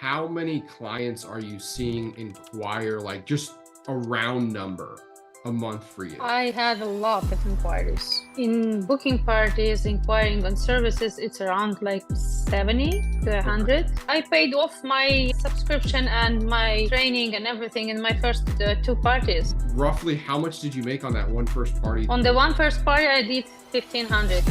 how many clients are you seeing inquire, like just a round number, a month for you? I had a lot of inquiries. In booking parties, inquiring on services, it's around like 70 to 100. I paid off my subscription and my training and everything in my first two parties. Roughly how much did you make on that one first party? On the one first party, I did 1,500.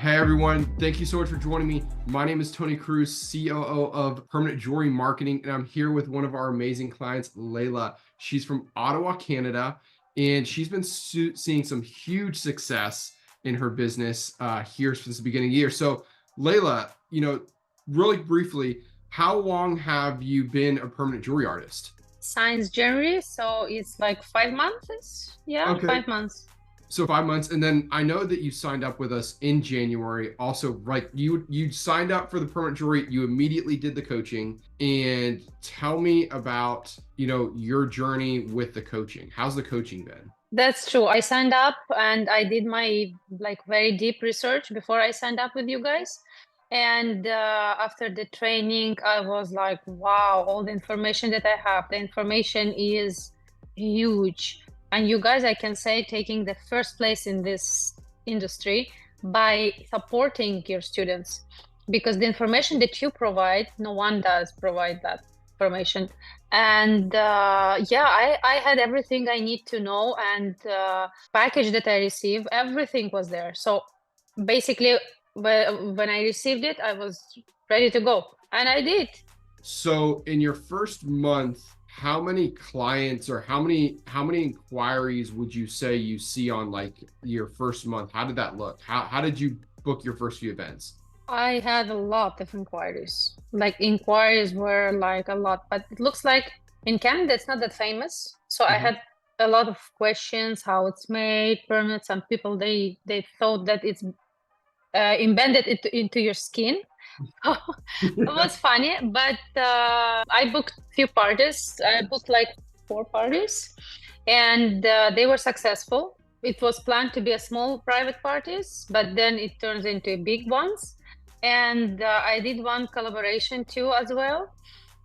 Hey everyone, thank you so much for joining me. My name is Tony Cruz, COO of Permanent Jewelry Marketing, and I'm here with one of our amazing clients, Layla. She's from Ottawa, Canada, and she's been seeing some huge success in her business here since the beginning of the year. So Layla, really briefly, how long have you been a permanent jewelry artist? Since January, so it's like 5 months. Yeah, Okay. 5 months. So 5 months, and then I know that you signed up with us in January. Also, right, you signed up for the permanent jewelry. You immediately did the coaching. And tell me about your journey with the coaching. How's the coaching been? That's true. I signed up and I did my very deep research before I signed up with you guys. And after the training, I was like, wow, all the information that I have, the information is huge. And you guys, I can say, taking the first place in this industry by supporting your students, because the information that you provide, no one does provide that information. And I had everything I need to know, and package that I received, everything was there. So basically, when I received it, I was ready to go, and I did. So in your first month, how many clients or how many inquiries would you say you see on like your first month? How did that look? How did you book your first few events? I had a lot of inquiries. Inquiries were like a lot, but it looks like in Canada it's not that famous. So I had a lot of questions, how it's made, permits. Some people they thought that it's embedded into your skin. It was funny, but I booked few parties. I booked like 4 parties, and they were successful. It was planned to be a small private parties, but then it turns into big ones. And I did one collaboration too as well.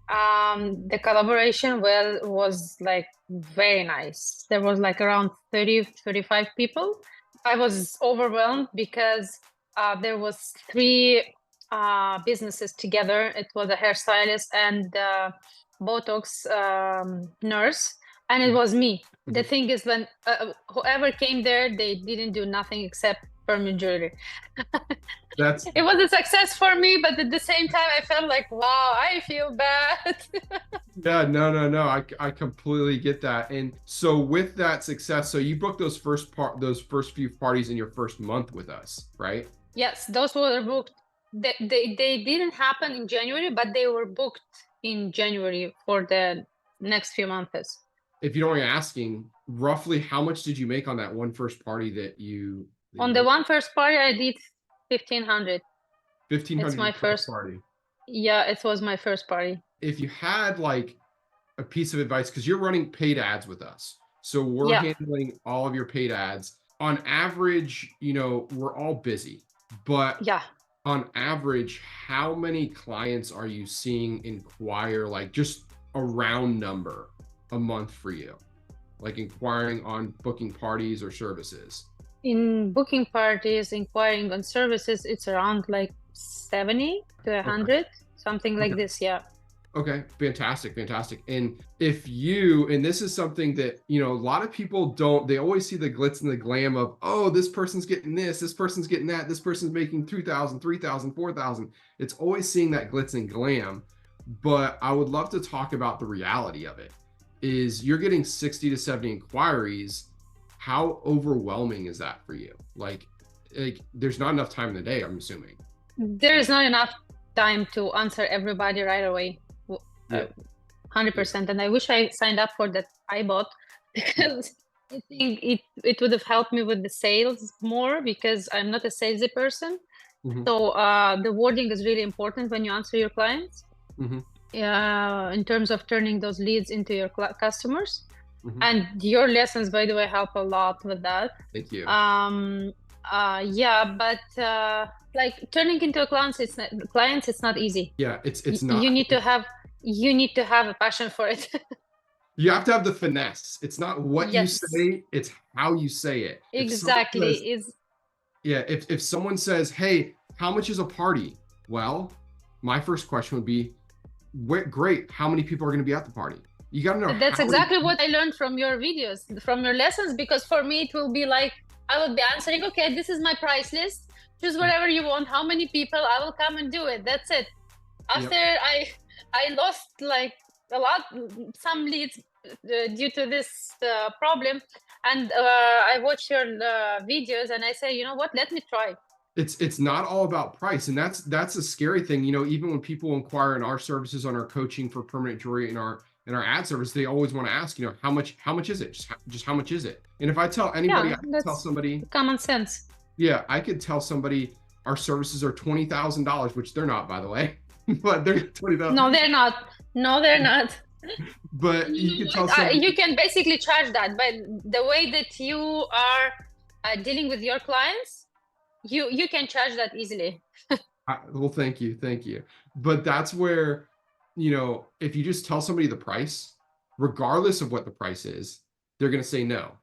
The collaboration was like very nice. There was like around 35 people. I was overwhelmed because there was 3 businesses together. It was a hairstylist and Botox nurse, and it was me. The thing is, when whoever came there, they didn't do nothing except permanent jewelry. It was a success for me, but at the same time, I felt like, wow, I feel bad. Yeah, no. I completely get that. And so with that success, so you booked those first few parties in your first month with us, right? Yes, those were booked. They didn't happen in January, but they were booked in January for the next few months. If you don't mind asking, roughly how much did you make on that one first party that you? On the one first party, I did 1,500. 1,500. It's my first party. Yeah, it was my first party. If you had like a piece of advice, because you're running paid ads with us, so we're handling all of your paid ads. On average, we're all busy, but on average, how many clients are you seeing inquire, like just a round number, a month for you, like inquiring on booking parties or services? In booking parties, inquiring on services, it's around like 70 to 100, something like this. Yeah. Okay, fantastic. And and this is something that, a lot of people they always see the glitz and the glam of, oh, this person's getting this person's getting that, this person's making 2,000, 3,000, 4,000. It's always seeing that glitz and glam. But I would love to talk about the reality of it. Is you're getting 60 to 70 inquiries. How overwhelming is that for you? Like there's not enough time in the day, I'm assuming. There is not enough time to answer everybody right away. 100%. And I wish I signed up for that iBot, because I think it would have helped me with the sales more, because I'm not a salesy person. So the wording is really important when you answer your clients. In terms of turning those leads into your customers. And your lessons, by the way, help a lot with that. Thank you. Yeah, but like turning into a clients, it's not easy. Yeah, it's You not. need to have a passion for it. You have to have the finesse. It's not what you Yes, say, it's how you say it. If someone says, exactly. Is yeah, if someone says, "Hey, how much is a party?" Well, my first question would be, great, how many people are going to be at the party? You got to know That's how many. exactly what I learned from your videos, from your lessons, because for me it will be like I will be answering, okay, this is my price list. Choose whatever you want, how many people, I will come and do it. That's it. After Yep. I lost like a lot, some leads due to this problem, and I watch your videos and I say, you know what, let me try. It's not all about price, and that's a scary thing. Even when people inquire in our services, on our coaching for permanent jewelry, in our ad service, they always want to ask, how much is it? Just how much is it? And if I tell anybody, Yeah, I can tell that's somebody, common sense. yeah, I could tell somebody our services are $20,000, which they're not, by the way, but they're 20,000. No, they're not. No, they're not. But You you know could tell what? You somebody, can basically charge that, but the way that you are dealing with your clients, you can charge that easily. well, thank you, thank you. But that's where, if you just tell somebody the price, regardless of what the price is, they're going to say no.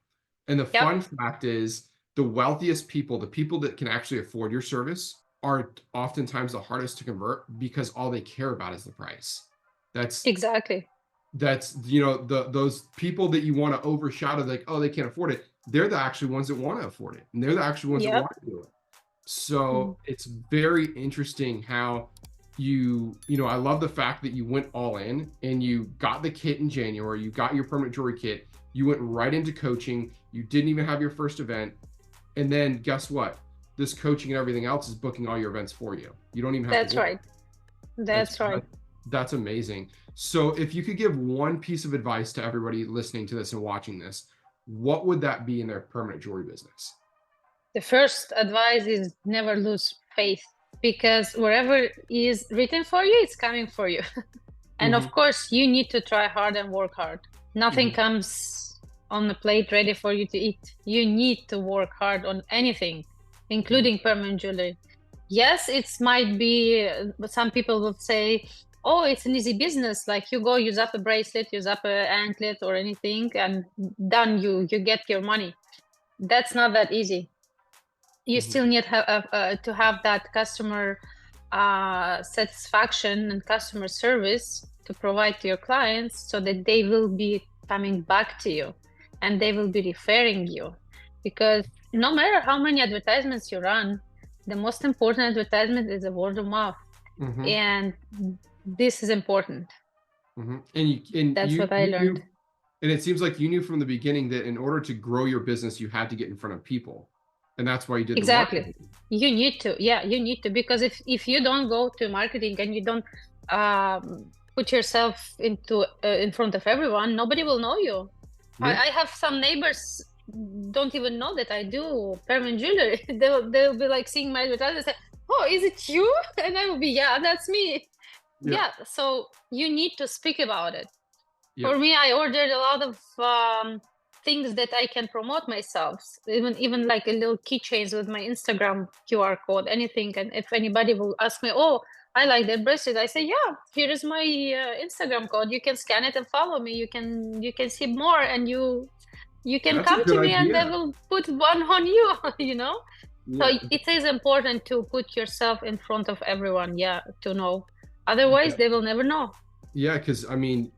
And the Yep, fun fact is, the wealthiest people, the people that can actually afford your service, are oftentimes the hardest to convert, because all they care about is the price. That's exactly. those people that you want to overshadow, like, oh, they can't afford it. They're the actual ones that want to afford it, and they're the actual ones that Yep. want to do it. Mm. So it's very interesting how I love the fact that you went all in and you got the kit in January, you got your permanent jewelry kit, you went right into coaching, you didn't even have your first event. And then guess what? This coaching and everything else is booking all your events for you. You don't even have to That's work. right. That's That's right. that's amazing. So if you could give one piece of advice to everybody listening to this and watching this, what would that be in their permanent jewelry business? The first advice is never lose faith, because wherever is written for you, it's coming for you. And Mm-hmm, of course, you need to try hard and work hard. Nothing mm-hmm, comes on the plate ready for you to eat. You need to work hard on anything, mm-hmm. including permanent jewelry. Yes, it might be, some people will say, oh, it's an easy business. Like you go use up a bracelet, use up an anklet or anything, and done, you get your money. That's not that easy. You Mm-hmm. still need to have that customer satisfaction and customer service to provide to your clients, so that they will be coming back to you and they will be referring you. Because no matter how many advertisements you run, the most important advertisement is a word of mouth. Mm-hmm. And this is important. Mm-hmm. And That's what I you learned. knew, and it seems like you knew from the beginning that in order to grow your business, you had to get in front of people, and that's why you did the Exactly. marketing. You need to, yeah, you need to, because if you don't go to marketing and you don't put yourself into in front of everyone, nobody will know you. Yeah, I have some neighbors don't even know that I do permanent jewelry. They'll be like seeing my advertisement and say, "Oh, is it you?" And I will be, "Yeah, that's me." yeah, Yeah. So you need to speak about it. yeah. For me, I ordered a lot of things that I can promote myself, even like a little keychains with my Instagram QR code, anything. And if anybody will ask me, "Oh, I like that bracelet," I say, "Yeah, here is my Instagram code. You can scan it and follow me. You can see more, and you can That's a come good to me, and I idea. will put one on you." You know. So Yeah, it is important to put yourself in front of everyone, yeah, to know. yeah, Otherwise, they will never know. yeah. Because I mean,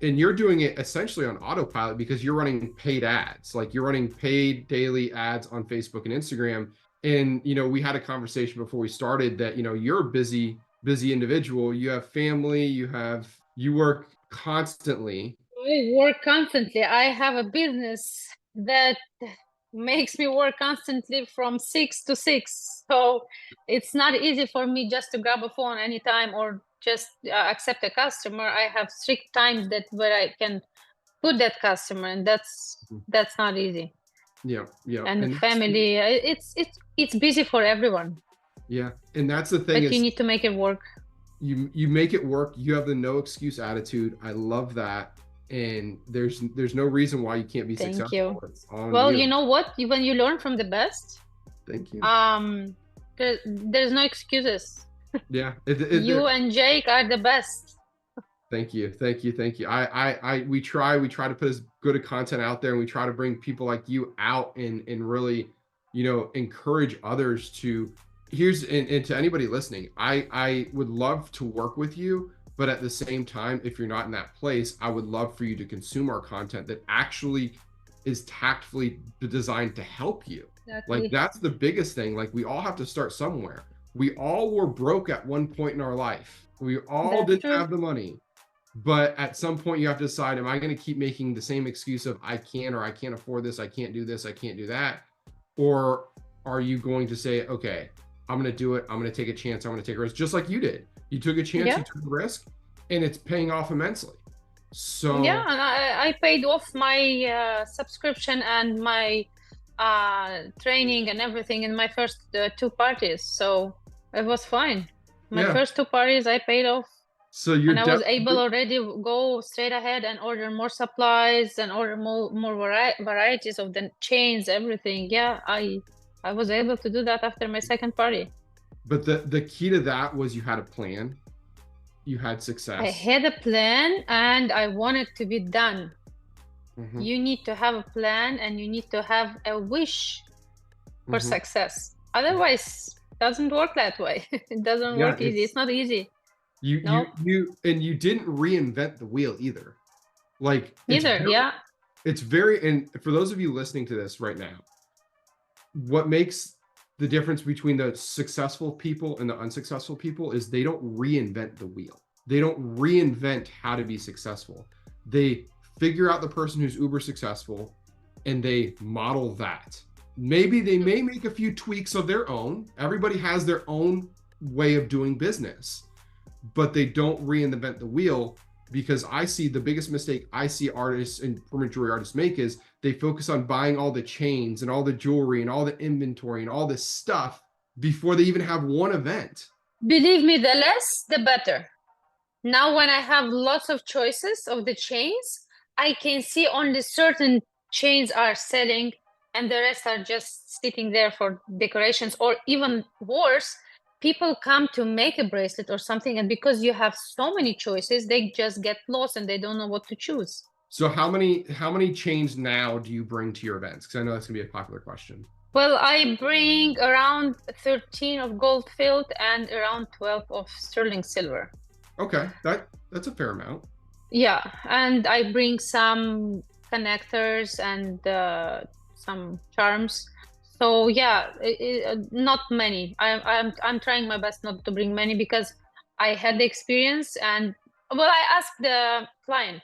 and you're doing it essentially on autopilot, because you're running paid ads, like you're running paid daily ads on Facebook and Instagram. And we had a conversation before we started that you're a busy individual. You have family, you work constantly. I work constantly. I have a business that makes me work constantly from 6 to 6. So it's not easy for me just to grab a phone anytime or just accept a customer. I have strict times that where I can put that customer, and that's not easy. Yeah, yeah, And family, it's busy for everyone, yeah, and that's the thing but you is, need to make it work. you make it work. You have the no excuse attitude. I love that. And there's no reason why you can't be Thank successful. you. It's on Well, you. you know what? When you learn from the best, Thank you. There's no excuses. Yeah. You and Jake are the best. Thank you. Thank you. Thank you. We try to put as good a content out there, and we try to bring people like you out and really, encourage others to, and to anybody listening, I would love to work with you, but at the same time, if you're not in that place, I would love for you to consume our content that actually is tactfully designed to help you. Like, Exactly. that's the biggest thing. Like, we all have to start somewhere. We all were broke at one point in our life. We all That's didn't true. have the money. But at some point, you have to decide, am I going to keep making the same excuse of I can't, or I can't afford this, I can't do this, I can't do that? Or are you going to say, okay, I'm going to do it. I'm going to take a chance. I'm going to take a risk, just like you did. You took a chance, Yeah. you took a risk, and it's paying off immensely. Yeah, So, and I paid off my subscription and my training and everything in my first two parties. So it was fine. My yeah. first two parties I paid off, So you're and I was able definitely, already go straight ahead and order more supplies and order more varieties of the chains, everything. Yeah, I was able to do that after my second party. but the key to that was you had a plan, you had I success. had a plan and I wanted to be done. Hmm. You need to have a plan and you need to have a wish for Hmm. success. Otherwise, it doesn't work that way. It doesn't Yeah, work easy. It's not easy. Nope. you didn't reinvent the wheel either. Like, Neither. Yeah. it's very, and for those of you listening to this right now, what makes the difference between the successful people and the unsuccessful people is they don't reinvent the wheel. They don't reinvent how to be successful. They figure out the person who's uber successful and they model that. Maybe they may make a few tweaks of their own. Everybody has their own way of doing business, but they don't reinvent the wheel, because I see the biggest mistake I see artists and permanent jewelry artists make is they focus on buying all the chains and all the jewelry and all the inventory and all this stuff before they even have one event. Believe me, the less, the better. Now, when I have lots of choices of the chains, I can see only certain chains are selling and the rest are just sitting there for decorations, or even worse, people come to make a bracelet or something, and because you have so many choices, they just get lost and they don't know what to choose. So how many chains now do you bring to your events? Because I know that's gonna be a popular question. Well, I bring around 13 of gold filled and around 12 of sterling silver. Okay, that's a fair amount. Yeah, and I bring some connectors and some charms. So yeah, not many. I'm trying my best not to bring many because I had the experience, and well, I asked the client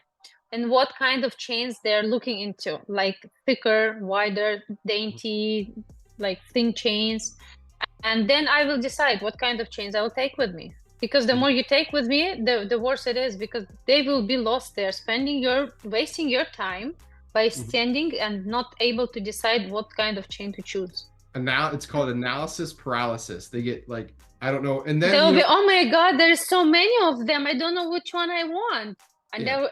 and what kind of chains they're looking into, like thicker, wider, dainty, like thin chains, and then I will decide what kind of chains I will take with me. Because the more you take with me, the worse it is, because they will be lost there, wasting your time by standing and not able to decide what kind of chain to choose. And now it's called analysis paralysis. They get like, I don't know, and then They'll be, oh my God, there's so many of them. I don't know which one I want. And yeah.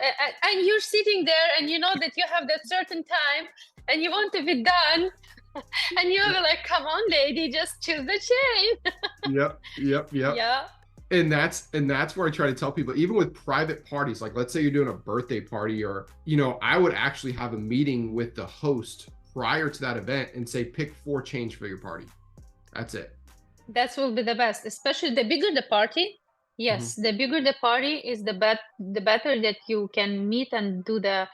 and you're sitting there and you know that you have that certain time and you want to be done. And you'll be like, come on, lady, just choose the chain. Yep. Yeah. And that's where I try to tell people, even with private parties, like let's say you're doing a birthday party, or I would actually have a meeting with the host prior to that event and say, pick 4 chains for your party. That's it. That will be the best, especially the bigger the party. Yes, the bigger the party is, the better that you can meet and do the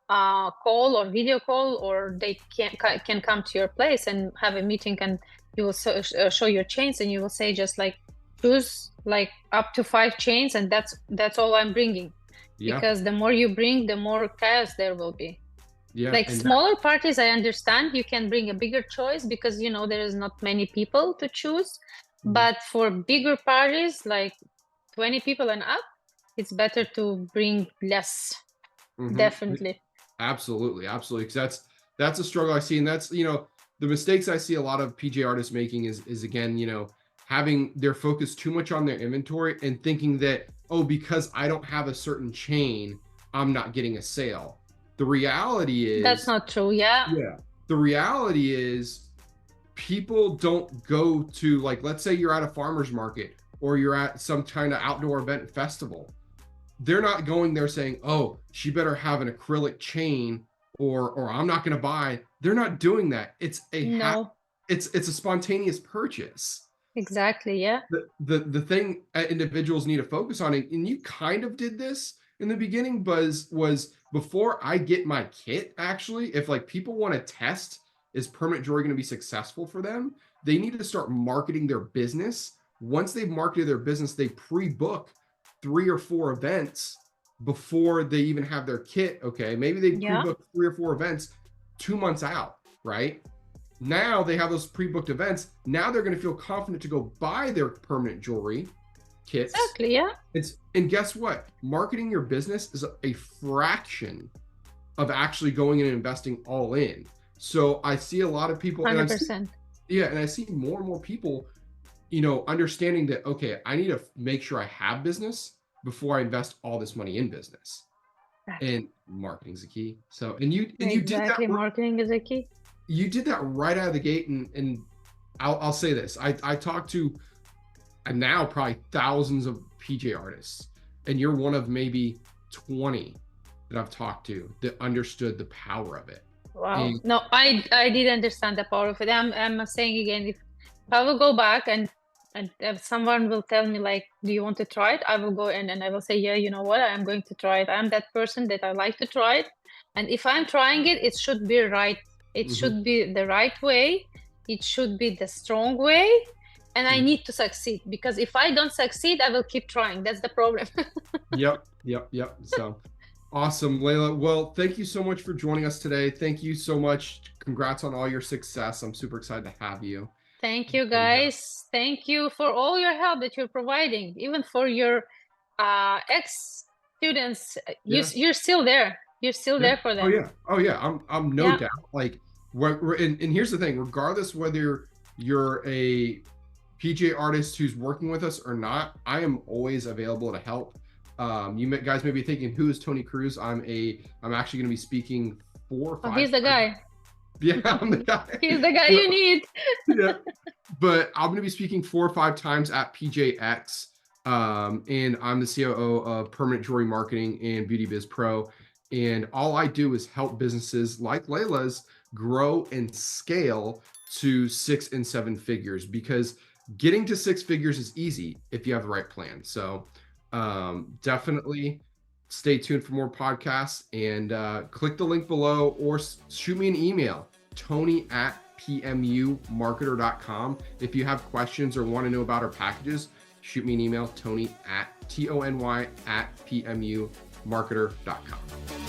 call or video call, or they can come to your place and have a meeting, and you will show your chains, and you will say just like choose like up to 5 chains, and that's all I'm bringing. Yeah. Because the more you bring, the more chaos there will be. Yeah. Like smaller parties, I understand you can bring a bigger choice because there is not many people to choose. But for bigger parties, like 20 people and up, it's better to bring less. Definitely. Absolutely. Because that's a struggle I see, and that's the mistakes I see a lot of PJ artists making is again, having their focus too much on their inventory and thinking that, oh, because I don't have a certain chain, I'm not getting a sale. The reality is that's not true. Yeah. The reality is people don't go to, like, let's say you're at a farmer's market or you're at some kind of outdoor event festival. They're not going there saying, oh, she better have an acrylic chain, or I'm not going to buy. They're not doing that. No, It's a spontaneous purchase. exactly. Yeah. The thing individuals need to focus on, and you kind of did this in the beginning, was before I get my kit, actually, if like people want to test, is permanent jewelry going to be successful for them, they need to start marketing their business. Once they've marketed their business, they pre-book 3 or 4 events before they even have their kit. Okay, maybe they Yeah. pre-book 3 or 4 events 2 months out, right? Now they have those pre-booked events. Now they're going to feel confident to go buy their permanent jewelry kits. Exactly. Yeah. And guess what? Marketing your business is a fraction of actually going in and investing all in. So I see a lot of people, and 100%. I see more and more people, understanding that, okay, I need to make sure I have business before I invest all this money in business. And marketing's the key. So, and you did that. Exactly. Marketing is a key. You did that right out of the gate, and I'll say this: I talked to now probably thousands of PJ artists, and you're one of maybe 20 that I've talked to that understood the power of it. Wow. And No, I did understand the power of it. I'm saying again, if I will go back and if someone will tell me like, do you want to try it? I will go in and I will say, yeah, you know what? I'm going to try it. I'm that person that I like to try it. And if I'm trying it, it should be right. It should be the right way. It should be the strong way. And I need to succeed, because if I don't succeed, I will keep trying. That's the problem. Yep. So awesome, Layla. Well, thank you so much for joining us today. Thank you so much. Congrats on all your success. I'm super excited to have you. Thank you, guys. Thank you for all your help that you're providing, even for your ex-students. You're still there. You're still there for them. Oh yeah. I'm no doubt. Like, and here's the thing: regardless whether you're a PJ artist who's working with us or not, I am always available to help. Guys may be thinking, who is Tony Cruz? I'm actually going to be speaking 4 or 5. Oh, he's the guy. Yeah, I'm the guy. He's the guy you need. Yeah, but I'm going to be speaking 4 or 5 times at PJX, and I'm the COO of Permanent Jewelry Marketing and Beauty Biz Pro, and all I do is help businesses like Layla's grow and scale to 6 and 7 figures, because getting to 6 figures is easy if you have the right plan. So definitely stay tuned for more podcasts, and click the link below or shoot me an email, tony@pmumarketer.com. If you have questions or want to know about our packages, shoot me an email, tony@pmumarketer.com.